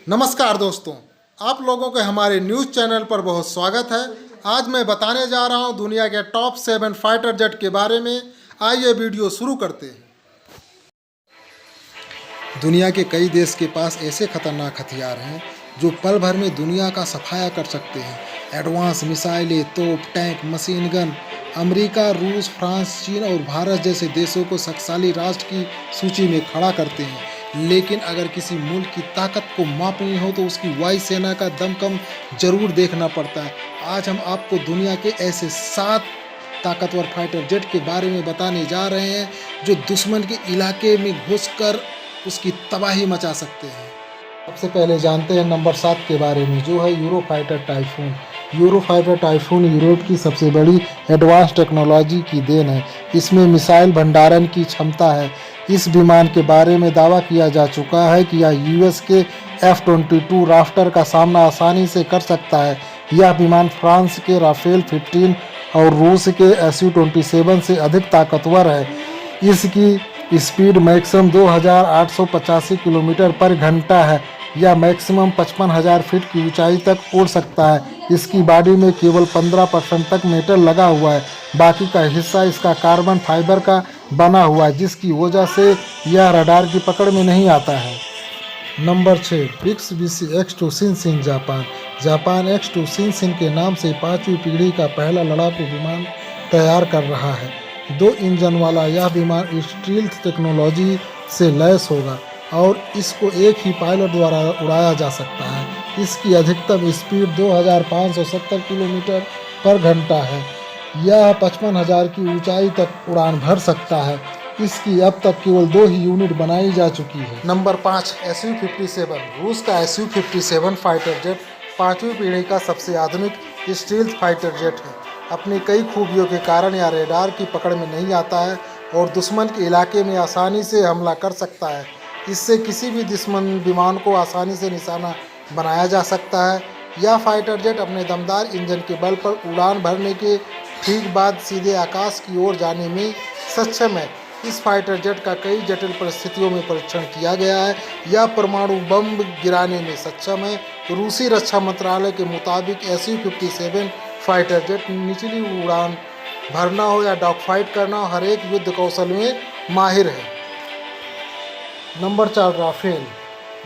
नमस्कार दोस्तों, आप लोगों के हमारे न्यूज़ चैनल पर बहुत स्वागत है। आज मैं बताने जा रहा हूं दुनिया के टॉप 7 फाइटर जेट के बारे में। आइए वीडियो शुरू करते हैं। दुनिया के कई देश के पास ऐसे खतरनाक हथियार हैं जो पल भर में दुनिया का सफाया कर सकते हैं। एडवांस मिसाइलें, तोप, टैंक, मशीन गन अमेरिका, रूस, फ्रांस, चीन और भारत जैसे देशों को शक्तिशाली राष्ट्र की सूची में खड़ा करते हैं। लेकिन अगर किसी मुल्क की ताकत को मापनी हो तो उसकी वायुसेना का दमखम जरूर देखना पड़ता है। आज हम आपको दुनिया के ऐसे 7 ताकतवर फाइटर जेट के बारे में बताने जा रहे हैं जो दुश्मन के इलाके में घुसकर उसकी तबाही मचा सकते हैं। सबसे पहले जानते हैं नंबर 7 के बारे में, जो है Eurofighter typhoon. Eurofighter typhoon Europe की सबसे बड़ी एडवांस टेक्नोलॉजी की देन है। इसमें मिसाइल भंडारण की क्षमता है। इस विमान के बारे में दावा किया जा चुका है कि यह यूएस के F-22 राफ्टर का सामना आसानी से कर सकता है। यह विमान फ्रांस के राफेल 15 और रूस के Su-27 से अधिक ताकतवर है। इसकी स्पीड मैक्सिमम 2885 किलोमीटर पर घंटा है। यह मैक्सिमम 55,000 फीट की ऊंचाई तक उड़ सकता है। इसकी बॉडी में केवल 15% तक मेटल लगा हुआ है। बाकी का हिस्सा इसका कार्बन फाइबर का बना हुआ है, जिसकी वजह से यह रडार की पकड़ में नहीं आता है। नंबर 6, मित्सुबिशी X2 शिनशिन जापान। जापान X2 शिनशिन के नाम से 5वीं पीढ़ी का पहला लड़ाकू विमान तैयार कर रहा है। 2 इंजन वाला यह विमान स्टील्थ टेक्नोलॉजी से लैस होगा और इसको एक ही पायलट द्वारा उड़ाया जा सकता है। इसकी अधिकतम स्पीड 2570 किलोमीटर पर घंटा है। यह 55,000 की ऊंचाई तक उड़ान भर सकता है। इसकी अब तक केवल 2 ही यूनिट बनाई जा चुकी है। Number 5, Su-57। रूस का Su-57 फाइटर जेट 5वीं पीढ़ी का सबसे आधुनिक स्टील्थ फाइटर जेट है। अपनी कई खूबियों के कारण यह रेडार की पकड़ में नहीं आता है और दुश्मन के इलाके में आसानी से हमला कर सकता है। इससे किसी भी दुश्मन विमान को आसानी से निशाना बनाया जा सकता है। यह फाइटर जेट अपने दमदार इंजन के बल पर उड़ान भरने के ठीक बाद सीधे आकाश की ओर जाने में सक्षम है। इस फाइटर जेट का कई जटिल परिस्थितियों में परीक्षण किया गया है। यह परमाणु बम गिराने में सक्षम है। रूसी रक्षा मंत्रालय के मुताबिक Su-57 फाइटर जेट निचली उड़ान भरना हो या डॉग फाइट करना हो, हर एक युद्ध कौशल में माहिर है। Number 4, Rafale.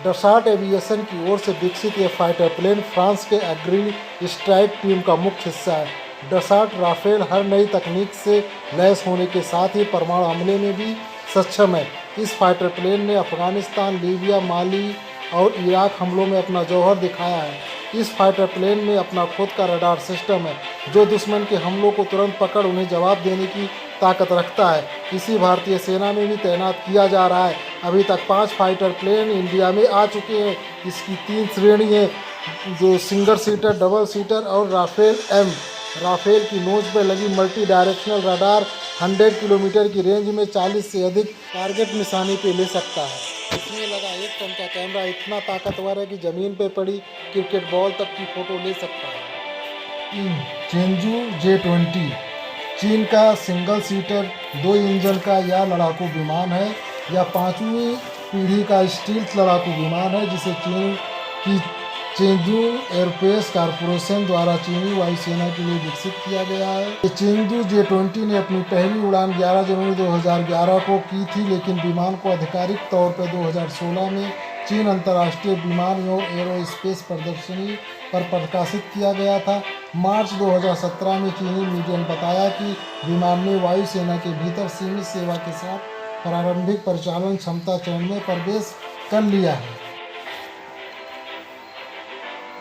डसाल्ट एविएशन की ओर से विकसित यह फाइटर प्लेन फ्रांस के एग्री स्ट्राइक टीम का मुख्य हिस्सा है। डसाल्ट राफेल हर नई तकनीक से लैस होने के साथ ही परमाणु हमले में भी सक्षम है। इस फाइटर प्लेन ने अफगानिस्तान, लीबिया, माली और इराक हमलों में अपना जौहर दिखाया है। इस फाइटर प्लेन में अपना खुद का रडार सिस्टम है जो दुश्मन के हमलों को तुरंत पकड़ उन्हें जवाब देने की ताकत रखता है। इसी भारतीय सेना में भी तैनात किया जा रहा है। अभी तक 5 फाइटर प्लेन इंडिया में आ चुके हैं। इसकी 3 श्रेणी है, जो सिंगल सीटर, डबल सीटर और राफेल एम। राफेल की नोज पर लगी मल्टी डायरेक्शनल रडार 100 किलोमीटर की रेंज में 40 से अधिक टारगेट निशाने पे ले सकता है। इसमें लगा 1 टन का कैमरा इतना ताकतवर है कि ज़मीन पे पड़ी क्रिकेट बॉल तक की फोटो ले सकता है। चेंजू J-20 चीन का सिंगल सीटर 2 इंजन का यह लड़ाकू विमान है। यह 5वीं पीढ़ी का स्टील्थ लड़ाकू विमान है जिसे चीन की चेंजू एयरस्पेस कॉरपोरेशन द्वारा चीनी वायुसेना के लिए विकसित किया गया है। चेंजू J-20 ने अपनी पहली उड़ान 11 जनवरी 2011 को की थी, लेकिन विमान को आधिकारिक तौर पर 2016 में चीन अंतर्राष्ट्रीय विमान एवं एरोस्पेस प्रदर्शनी पर प्रकाशित किया गया था। मार्च 2017 में चीनी मीडिया ने बताया कि विमान ने वायुसेना के भीतर सीमित सेवा के साथ प्रारंभिक परिचालन क्षमता चरण में प्रवेश कर लिया है।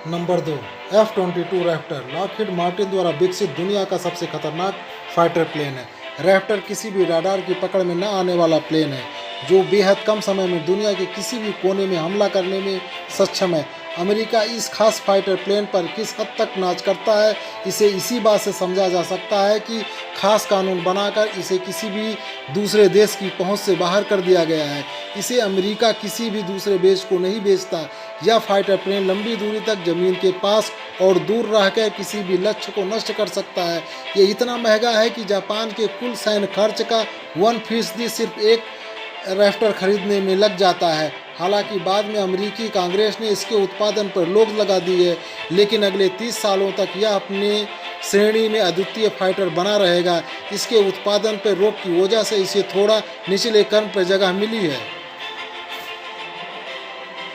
Number 2, F-22 Raptor. Lockheed Martin द्वारा विकसित दुनिया का सबसे खतरनाक फाइटर प्लेन है। रैप्टर किसी भी रडार की पकड़ में न आने वाला प्लेन है जो बेहद कम समय में दुनिया के किसी भी कोने में हमला करने में सक्षम है। अमेरिका इस खास फाइटर प्लेन पर किस हद तक नाज करता है, इसे इसी बात से समझा जा सकता है कि खास कानून बनाकर इसे किसी भी दूसरे देश की पहुंच से बाहर कर दिया गया है। इसे अमेरिका किसी भी दूसरे देश को नहीं बेचता। यह फाइटर प्लेन लंबी दूरी तक जमीन के पास और दूर रहकर किसी भी लक्ष्य को नष्ट कर सकता है। ये इतना महंगा है कि जापान के कुल सैन्य खर्च का 1% सिर्फ एक रैप्टर खरीदने में लग जाता है। हालांकि बाद में अमेरिकी कांग्रेस ने इसके उत्पादन पर रोक लगा दी है, लेकिन अगले 30 सालों तक यह अपने श्रेणी में अद्वितीय फाइटर बना रहेगा। इसके उत्पादन पर रोक की वजह से इसे थोड़ा निचले क्रम पर जगह मिली है।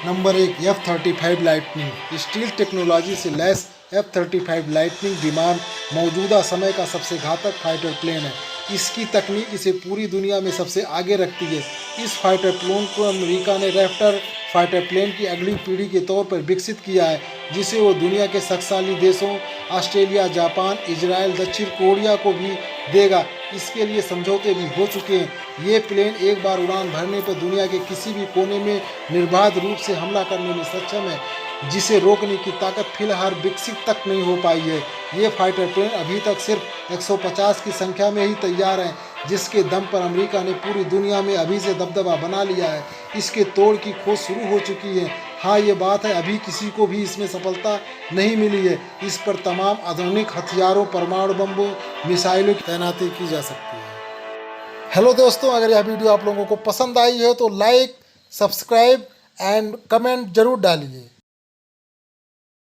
Number 1, F-35 lightning. Steel technology से लैस F-35 लाइटनिंग विमान मौजूदा समय का सबसे घातक फाइटर प्लेन है। इसकी तकनीक इसे पूरी दुनिया में सबसे आगे रखती है। इस फाइटर प्लेन को अमेरिका ने रैप्टर फाइटर प्लेन की अगली पीढ़ी के तौर पर विकसित किया है, जिसे वो दुनिया के शक्तिशाली देशों ऑस्ट्रेलिया, जापान, इजराइल, दक्षिण कोरिया को भी देगा। इसके लिए समझौते भी हो चुके हैं। ये प्लेन एक बार उड़ान भरने पर दुनिया के किसी भी कोने में निर्बाध रूप से हमला करने में सक्षम है, जिसे रोकने की ताकत फिलहाल विकसित तक नहीं हो पाई है। ये फाइटर प्लेन अभी तक सिर्फ 150 की संख्या में ही तैयार हैं, जिसके दम पर अमेरिका ने पूरी दुनिया में अभी से दबदबा बना लिया है। इसके तोड़ की खोज शुरू हो चुकी है। हाँ, ये बात है, अभी किसी को भी इसमें सफलता नहीं मिली है। इस पर तमाम आधुनिक हथियारों, परमाणु बम्बों, मिसाइलों की तैनाती की जा सकती है। हेलो दोस्तों, अगर यह वीडियो आप लोगों को पसंद आई है तो लाइक, सब्सक्राइब एंड कमेंट जरूर डालिए।